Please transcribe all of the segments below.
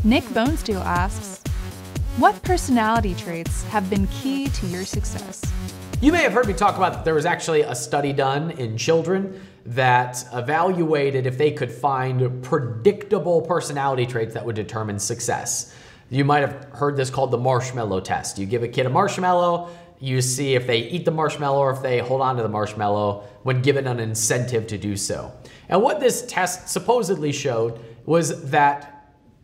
Nick Bonesteel asks, what personality traits have been key to your success? You may have heard me talk about that there was actually a study done in children that evaluated if they could find predictable personality traits that would determine success. You might have heard this called the Marshmallow Test. You give a kid a marshmallow, you see if they eat the marshmallow or if they hold on to the marshmallow when given an incentive to do so. And what this test supposedly showed was that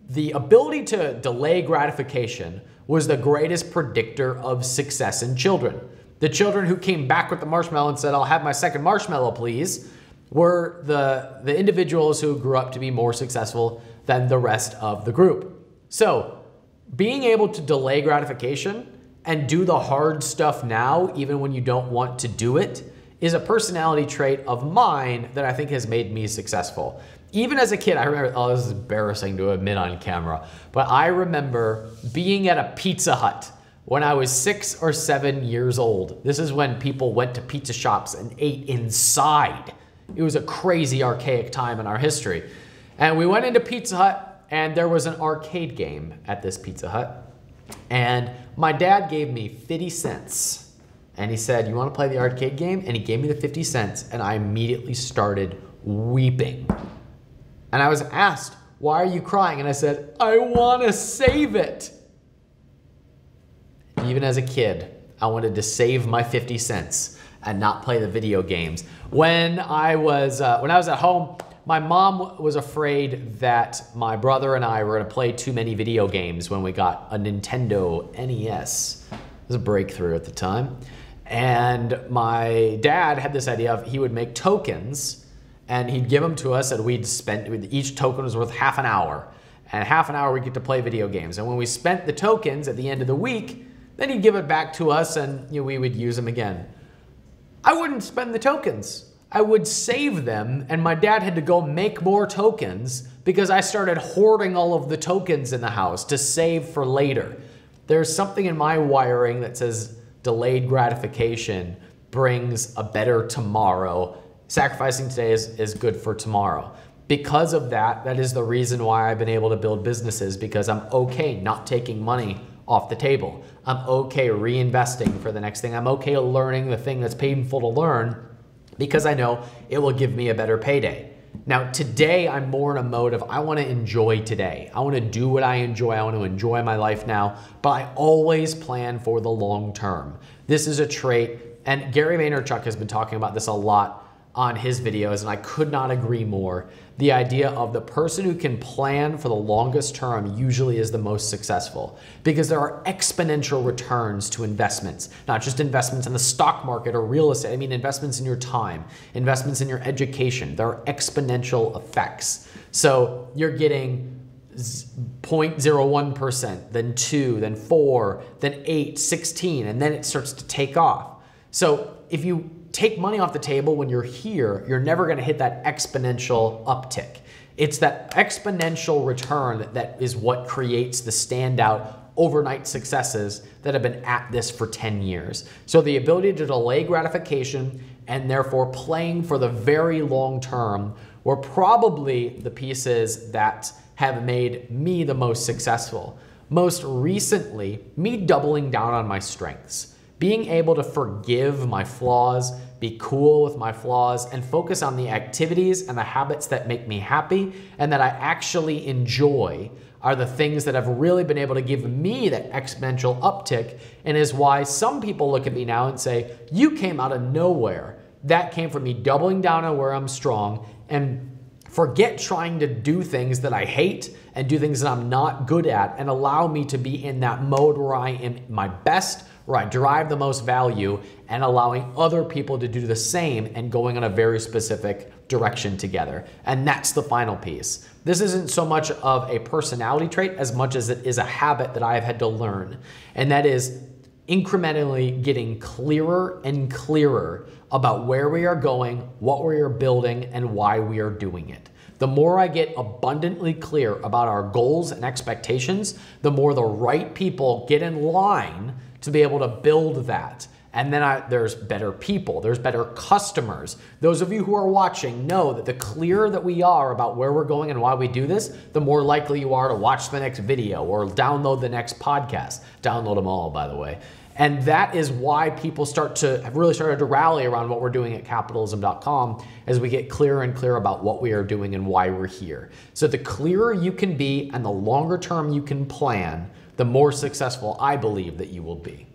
the ability to delay gratification was the greatest predictor of success in children. The children who came back with the marshmallow and said, "I'll have my second marshmallow, please," were the individuals who grew up to be more successful than the rest of the group. So being able to delay gratification and do the hard stuff now, even when you don't want to do it, is a personality trait of mine that I think has made me successful. Even as a kid, I remember, oh, this is embarrassing to admit on camera, but I remember being at a Pizza Hut when I was 6 or 7 years old. This is when people went to pizza shops and ate inside. It was a crazy archaic time in our history. And we went into Pizza Hut and there was an arcade game at this Pizza Hut. And my dad gave me 50 cents. And he said, "You want to play the arcade game?" And he gave me the 50 cents and I immediately started weeping. And I was asked, "Why are you crying?" And I said, "I want to save it." Even as a kid, I wanted to save my 50 cents and not play the video games. When I was at home, my mom was afraid that my brother and I were going to play too many video games when we got a Nintendo NES. It was a breakthrough at the time. And my dad had this idea of he would make tokens and he'd give them to us, and each token was worth half an hour. And half an hour we'd get to play video games. And when we spent the tokens at the end of the week, then he'd give it back to us and we would use them again. I wouldn't spend the tokens. I would save them, and my dad had to go make more tokens because I started hoarding all of the tokens in the house to save for later. There's something in my wiring that says delayed gratification brings a better tomorrow. Sacrificing today is good for tomorrow. Because of that, that is the reason why I've been able to build businesses, because I'm okay not taking money off the table. I'm okay reinvesting for the next thing. I'm okay learning the thing that's painful to learn because I know it will give me a better payday. Now, today I'm more in a mode of I want to enjoy today. I want to do what I enjoy. I want to enjoy my life now, but I always plan for the long term. This is a trait, and Gary Vaynerchuk has been talking about this a lot on his videos, and I could not agree more. The idea of the person who can plan for the longest term usually is the most successful, because there are exponential returns to investments, not just investments in the stock market or real estate. I mean investments in your time, investments in your education. There are exponential effects. So you're getting 0.01%, then 2, then 4, then 8, 16, and then it starts to take off. So if you take money off the table when you're here, you're never going to hit that exponential uptick. It's that exponential return that is what creates the standout overnight successes that have been at this for 10 years. So the ability to delay gratification and therefore playing for the very long term were probably the pieces that have made me the most successful. Most recently, me doubling down on my strengths. Being able to forgive my flaws, be cool with my flaws, and focus on the activities and the habits that make me happy and that I actually enjoy are the things that have really been able to give me that exponential uptick, and is why some people look at me now and say, "You came out of nowhere." That came from me doubling down on where I'm strong and forget trying to do things that I hate and do things that I'm not good at, and allow me to be in that mode where I am my best, where I derive the most value, and allowing other people to do the same and going in a very specific direction together. And that's the final piece. This isn't so much of a personality trait as much as it is a habit that I have had to learn. And that is incrementally getting clearer and clearer about where we are going, what we are building, and why we are doing it. The more I get abundantly clear about our goals and expectations, the more the right people get in line to be able to build that. And then there's better people, there's better customers. Those of you who are watching know that the clearer that we are about where we're going and why we do this, the more likely you are to watch the next video or download the next podcast. Download them all, by the way. And that is why people have really started to rally around what we're doing at capitalism.com as we get clearer and clearer about what we are doing and why we're here. So the clearer you can be and the longer term you can plan, the more successful I believe that you will be.